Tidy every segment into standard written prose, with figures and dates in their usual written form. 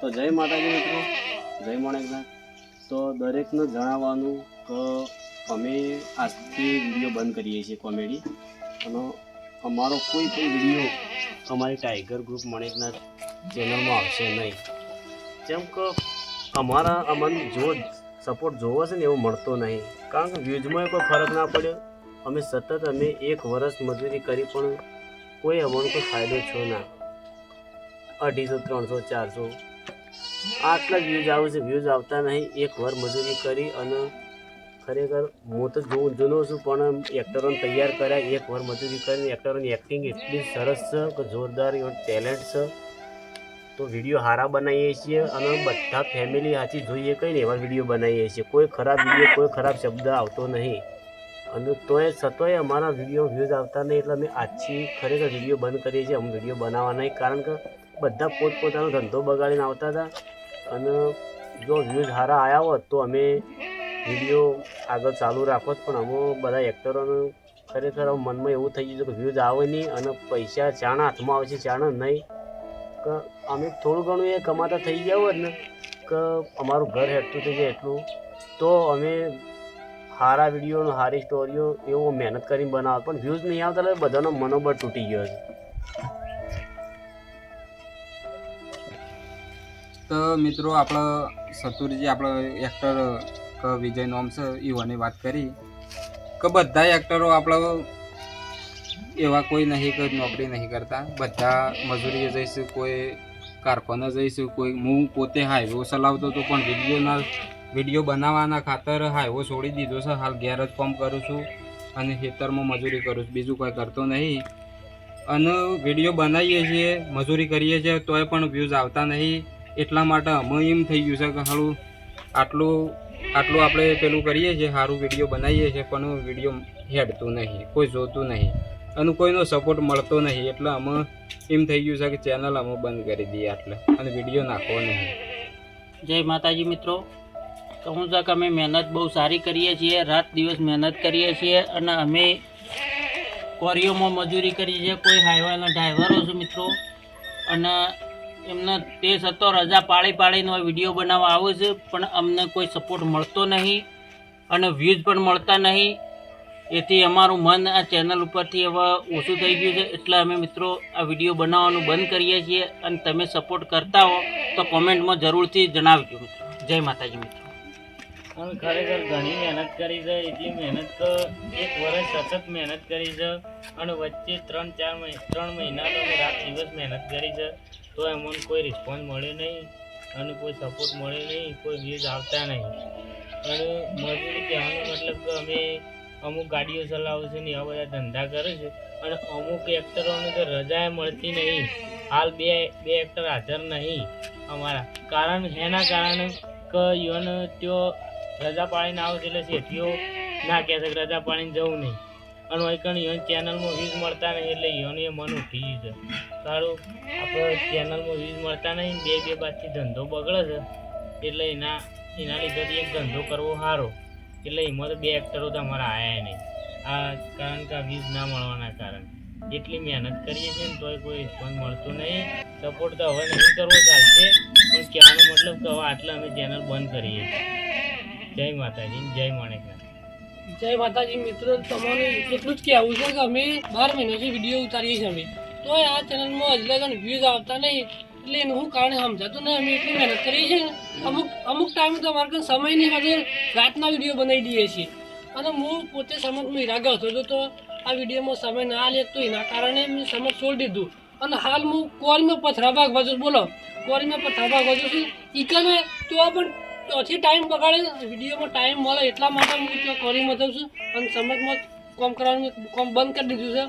તો જય માતાજી મિત્રો, જય મણેકનાથ. તો દરેકને જણાવવાનું કે અમે આજથી વિડીયો બંધ કરીએ છીએ કોમેડી, અને અમારો કોઈ પણ વિડીયો અમારી ટાઈગર ગ્રુપ મણેકનાથ ચેનલમાં આવશે નહીં. જેમ કે અમારા અમને જો સપોર્ટ જોવો છે ને એવો મળતો નહીં, કારણ કે વ્યૂઝમાં કોઈ ફરક ના પડ્યો. અમે સતત 1 વર્ષ મજૂરી કરી પણ કોઈ અમને કોઈ ફાયદો થયો ના. 250, 300, 400 આટલા જ વ્યૂઝ આવે છે. વ્યૂઝ આવતા નહીં. 1 વર્ષ મજૂરી કરી અને ખરેખર હું તો જૂનો છું, પણ એક્ટરોને તૈયાર કર્યા. 1 વર્ષ મજૂરી કરીને એક્ટરોની એક્ટિંગ એટલી સરસ છે કે જોરદાર એવો ટેલેન્ટ છે. તો વિડીયો સારા બનાવીએ છીએ અને બધા ફેમિલી સાચી જોઈએ કઈ ને એવા વિડીયો બનાવીએ છીએ. કોઈ ખરાબ વિડીયો, કોઈ ખરાબ શબ્દ આવતો નહીં. અને છતાંય અમારા વિડીયો વ્યૂઝ આવતા નહીં, એટલે અમે આજથી ખરેખર વિડીયો બંધ કરીએ છીએ. અમે વિડીયો બનાવવા નહીં, કારણ કે બધા પોતપોતાનો ધંધો બગાડીને આવતા હતા. અને જો વ્યૂઝ સારા આવ્યા હોત તો અમે વિડીયો આગળ ચાલુ રાખોત, પણ અમે બધા એક્ટરોને ખરેખર મનમાં એવું થઈ ગયું કે વ્યૂઝ આવે નહીં અને પૈસા ચાણા હાથમાં આવે છે, ચાણા નહીં. કે અમે થોડું ઘણું એ કમાતા થઈ ગયા હોત ને કે અમારું ઘર હેઠતું થઈ જાય એટલું, તો અમે સારા વિડીયો, સારી સ્ટોરીઓ એવું મહેનત કરીને બનાવત. પણ વ્યૂઝ નહીં આવતા એટલે બધાનો મનોબળ તૂટી ગયો છે. તો મિત્રો આપણે સતુરજી આપણો એક્ટર વિજય નોમ છે એવાની વાત કરી કે બધા એક્ટરો આપણે એવા કોઈ નહીં કે નોકરી નહીં કરતા. બધા મજૂરીએ જઈશું, કોઈ કારખાને જઈશું, કોઈ હું પોતે હાઈવો ચલાવતો હતો પણ વિડીયો બનાવવાના ખાતર હાઈવો છોડી દીધો છે. હાલ ઘેર જ કામ કરું છું અને ખેતરમાં મજૂરી કરું છું, બીજું કોઈ કરતો નહીં. અને વિડીયો બનાવીએ છીએ, મજૂરી કરીએ છીએ તોય પણ વ્યૂઝ આવતા નહીં. એટલા માટે અમે એમ થઈ ગયું છે કે સારું આટલું આપણે પેલું કરીએ છીએ, સારું વિડીયો બનાવીએ છીએ પણ વિડીયો હેડતું નહીં, કોઈ જોતું નહીં અને કોઈનો સપોર્ટ મળતો નહીં. એટલે અમે એમ થઈ ગયું છે કે ચેનલ અમે બંધ કરી દઈએ એટલે, અને વિડીયો નાખવો નહીં. જય માતાજી મિત્રો, કહું છું કે અમે મહેનત બહુ સારી કરીએ છીએ, રાત દિવસ મહેનત કરીએ છીએ અને અમે ક્વોરીઓમાં મજૂરી કરીએ છીએ. કોઈ હાઈવાના ડ્રાઈવરો છે મિત્રો, અને એમને તે છતાં રજા પાડીને વિડીયો બનાવવા આવે છે, પણ અમને કોઈ સપોર્ટ મળતો નહીં અને વ્યૂઝ પણ મળતા નહીં. એથી અમારું મન આ ચેનલ ઉપરથી હવે ઓછું થઈ ગયું છે. એટલે અમે મિત્રો આ વિડીયો બનાવવાનું બંધ કરીએ છીએ. અને તમે સપોર્ટ કરતા હો તો કોમેન્ટમાં જરૂરથી જણાવજો મિત્રો. જય માતાજી મિત્રો. અમે ખરેખર ઘણી મહેનત કરી છે, એટલી મહેનત કે 1 વર્ષ સતત મહેનત કરી છે અને વચ્ચે 3 મહિનાનો અમે રાત દિવસ મહેનત કરી છે, તો એમને કોઈ રિસ્પોન્સ મળ્યો નહીં અને કોઈ સપોર્ટ મળ્યો નહીં, કોઈ વ્યૂઝ આવતા નહીં. અને મજૂરી કહેવાનો મતલબ કે અમે અમુક ગાડીઓ ચલાવે છે ને એવા બધા ધંધા કરે છે, અને અમુક એક્ટરોને તો રજા મળતી નહીં. હાલ બે એક્ટર હાજર નહીં અમારા, કારણ એના કારણે કે યોને ત્યો રજા પાડીને આવે છે એટલે શેઠીઓ ના કહે છે કે રજા પાડીને જવું નહીં. અને વૈકણ યોન ચેનલમાં વ્યૂઝ મળતા નહીં એટલે યોને એ મન ઉઠી ગયું છે. સારું આપણે ચેનલમાં વ્યૂઝ મળતા નહીં, બે બાદથી ધંધો બગડે છે, એટલે એના લીધેથી એક ધંધો કરવો સારો. એટલે એમાં તો 2 એક્ટરો તો અમારા આવ્યા નહીં, આ કારણ કે આ વ્યૂઝ ના મળવાના કારણે. એટલી મહેનત કરીએ છીએ ને તોય કોઈ રિસ્પોન્સ મળતો નહીં. સપોર્ટ તો હવે નહીં કરવો ચાલશે, પણ કહેવાનો મતલબ કે હવે આટલા અમે ચેનલ બંધ કરીએ છીએ. જય માતાજી, જય મણેકનાથ. જય માતાજી મિત્રો, તમારે એટલું જ કહેવું છે કે અમે 12 મહિનાથી વિડીયો ઉતારીએ છીએ અમે, તો આ ચેનલમાં હજી લગન વ્યૂઝ આવતા નહીં. એટલે એનું શું કારણ સમજાતું નહીં. અમે એટલી મહેનત કરીએ છીએ ને, અમુક ટાઈમે તો અમારે કંઈ સમયની સાથે રાતના વિડીયો બનાવી દઈએ છીએ. અને હું પોતે સમજમાં ઈરાગા હતો તો આ વિડીયોમાં સમય ના લે તો એના કારણે મેં સમજ છોડી દીધું. અને હાલ હું કોરીમાં પથરા ભાગવા છું. બોલો, કોરીમાં પથરા ભાગવા છું. ઈકને તો પણ ત્યાંથી ટાઈમ બગાડે, વિડીયોમાં ટાઈમ મળે એટલા માટે હું ત્યાં કોરીમાં જાઉં છું. અને સમજમાં કામ કરવાનું કામ બંધ કરી દીધું છે.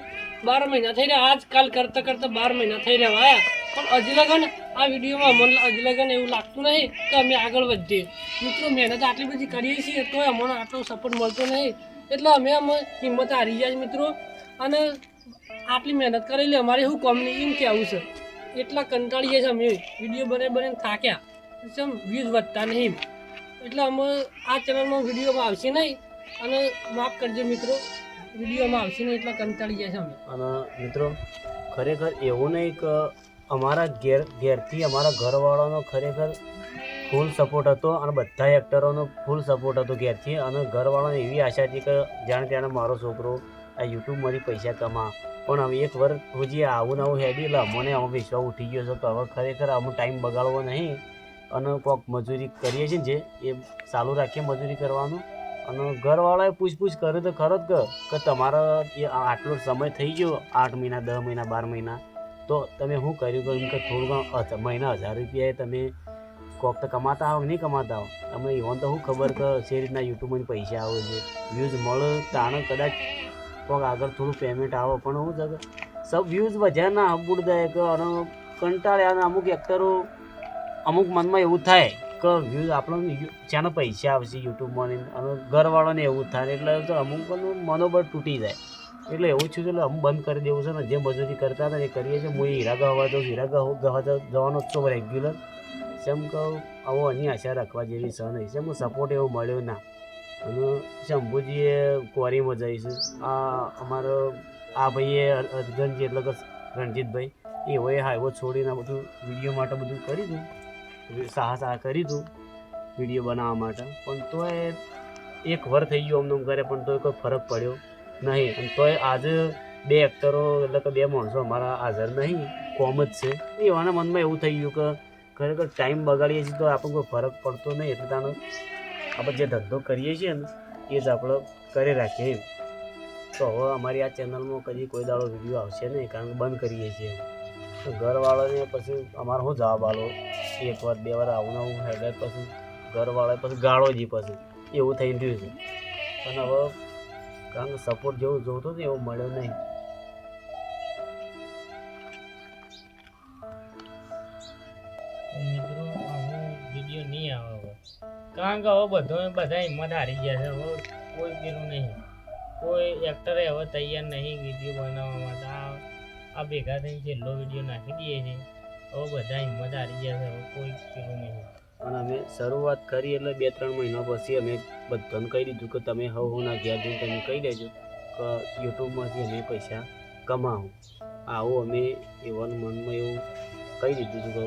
12 મહિના થઈ રહ્યા, આજકાલ કરતાં 12 મહિના થઈ રહ્યા આવ્યા, પણ હજી લગન આ વિડીયોમાં અમને હજી લગન એવું લાગતું નહીં કે અમે આગળ વધીએ. મિત્રો મહેનત આટલી બધી કરીએ છીએ તોય અમને આટલો સપોર્ટ મળતો નહીં, એટલે અમે હિંમત હારી ગયા મિત્રો. અને આટલી મહેનત કરેલી અમારે શું કોમની એમ કહેવું છે. એટલા કંટાળીએ છીએ અમે, વિડીયો બને થાક્યા, જેમ વ્યૂઝ વધતા નહીં. એટલે અમે આ ચેનલમાં વિડીયોમાં આવશે નહીં, અને માફ કરજો મિત્રો, વિડીયોમાં આવશે નહીં એટલા કંટાળી ગયા છે અમે. અને મિત્રો ખરેખર એવું નહીં કે અમારા ઘેરથી અમારા ઘરવાળાનો ખરેખર ફૂલ સપોર્ટ હતો અને બધા એક્ટરોનો ફૂલ સપોર્ટ હતો ઘેરથી, અને ઘરવાળાને એવી આશા હતી કે જાણે ત્યારે મારો છોકરો આ યુટ્યુબમાંથી પૈસા કમા. પણ હવે એક વર્ષ સુધી આવું નવું હેડી એટલે અમને આમાં વિશ્વાસ ઉઠી ગયો છે કે હવે ખરેખર આમાં ટાઈમ બગાડવો નહીં અને કોઈક મજૂરી કરીએ છીએ ને જે એ ચાલુ રાખીએ મજૂરી કરવાનું. અને ઘરવાળાએ પૂછપૂછ કરે તો ખરો જ કે તમારા એ આટલો સમય થઈ ગયો 8 મહિના 10 મહિના 12 મહિના તો તમે શું કર્યું? એમ કે થોડું મહિના 1000 રૂપિયા તમે કોક તો કમાતા આવો નહીં કમાતા આવો. અમે એવન તો શું ખબર કે જે રીતના યુટ્યુબમાં પૈસા આવે છે, વ્યૂઝ મળે તાણે કદાચ કોઈક આગળ થોડું પેમેન્ટ આવે. પણ શું છે કે સબ વ્યૂઝ વધ્યા ના અબુડદાયક અને કંટાળ્યા. અને અમુક એક્ટરો અમુક મનમાં એવું થાય કે વ્યૂઝ આપણને જ્યાં પૈસા આવશે યુટ્યુબમાં અને ઘરવાળાને એવું થાય એટલે તો અમુકનું મનોબળ તૂટી જાય. એટલે એવું છું એટલે અમુક બંધ કરી દેવું છે ને જે મજૂરી કરતા હતા એ કરીએ છીએ. હું હીરા ગવા જાઉં, હીરા ગવા જવાનો જ છું રેગ્યુલર. જેમ કે આવો એની આશા રાખવા જેવી છે નહીં. જેમ સપોર્ટ એવો મળ્યો ના. અને શંભુજીએ ક્વોરીમાં જઈશું. આ અમારો આ ભાઈએ અર્જનજી એટલે કે રણજીતભાઈ એઓએ હાઈવો છોડીને બધું વિડીયો માટે બધું કરી દઉં, સાહસ કરી દઉં વિડીયો બનાવવા માટે. પણ તોય એક વર થઈ ગયો અમને કરે પણ તોય કોઈ ફરક પડ્યો નહીં. અને તોય આજે 2 એક્ટરો એટલે કે 2 માણસો અમારા હાજર નહીં, કોમ જ છે. એવાના મનમાં એવું થઈ ગયું કે ખરેખર ટાઈમ બગાડીએ છીએ તો આપણને કોઈ ફરક પડતો નહીં. એટલે તાનો આપણે જે ધંધો કરીએ છીએ ને એ જ આપણે કરી રાખીએ એમ. તો હવે અમારી આ ચેનલમાં કદી કોઈ દાડો વિડીયો આવશે નહીં, કારણ કે બંધ કરીએ છીએ. તો ઘરવાળાને પછી અમારો શું જવાબ આલો? 1 વાર 2 વાર આવું આવું હેડે પછી ઘરવાળાએ પછી ગાળો જી પછી એવું થઈ રહ્યું છે. પણ હવે કારણ કે સપોર્ટ જેવું જોતો હતો એવું મળ્યો નહીં. મિત્રો હવે વિડીયો નહીં આવે હવે, કારણ કે હવે બધા હિંમત હારી ગયા છે. હવે કોઈ પેલું નહીં, કોઈ એક્ટરે હવે તૈયાર નહીં વિડીયો બનાવવા માટે. આ ભેગા થઈને છેલ્લો વિડીયો નાખી દઈએ છીએ. હવે બધા હિંમત હારી ગયા છે, હવે કોઈ પેલું નહીં. અને અમે શરૂઆત કરી એટલે 2-3 મહિના પછી અમે બધાને કહી દીધું કે તમે ના ઘેર જઈને તમે કહી દેજો કે યુટ્યુબમાંથી અમે પૈસા કમાવું. આવું અમે એવન મનમાં એવું કહી દીધું હતું કે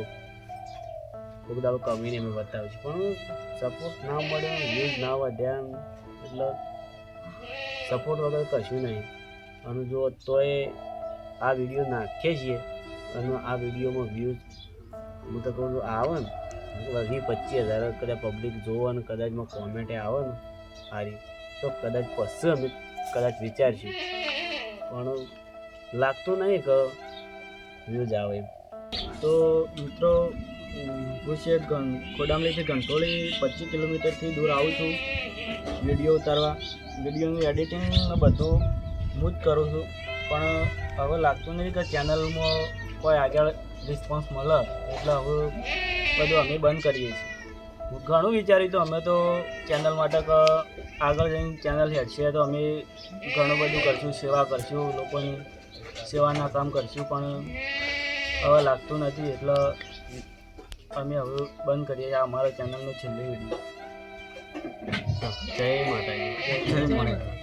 ખૂબ દાડો કમીને અમે બતાવ્યું છે. પણ સપોર્ટ ના મળ્યો, વ્યૂઝ ના વધ્યા, એટલે સપોર્ટ વગર કશું નહીં. અને જો તોય આ વિડીયો નાખીએ છીએ અને આ વિડીયોમાં વ્યૂઝ હું તો કહું આવે ને 20-25 હજાર કદાચ પબ્લિક જોવો અને કદાચમાં કોમેન્ટ આવે ને સારી તો કદાચ પછી અમે કદાચ વિચારશું. પણ લાગતું નહીં કે વ્યૂઝ આવે એમ. તો મિત્રો હું છે ખોડામલીથી ઘંટોળી 25 કિલોમીટરથી દૂર આવું છું વિડીયો ઉતારવા. વિડીયોનું એડિટિંગ ને બધું હું જ કરું છું. પણ હવે લાગતું નહીં કે ચેનલમાં કોઈ આગળ રિસ્પોન્સ મળે એટલે હવે બધું અમે બંધ કરીએ છીએ. ઘણું વિચાર્યું તો અમે તો ચેનલ માટે કે આગળ જઈને ચેનલ હેડશે તો અમે ઘણું બધું કરશું, સેવા કરશું, લોકોની સેવાના કામ કરશું. પણ હવે લાગતું નથી એટલે અમે હવે બંધ કરીએ. આ અમારા ચેનલનો છેલ્લો વિડીયો. જય માતાજી. જય માતાજી.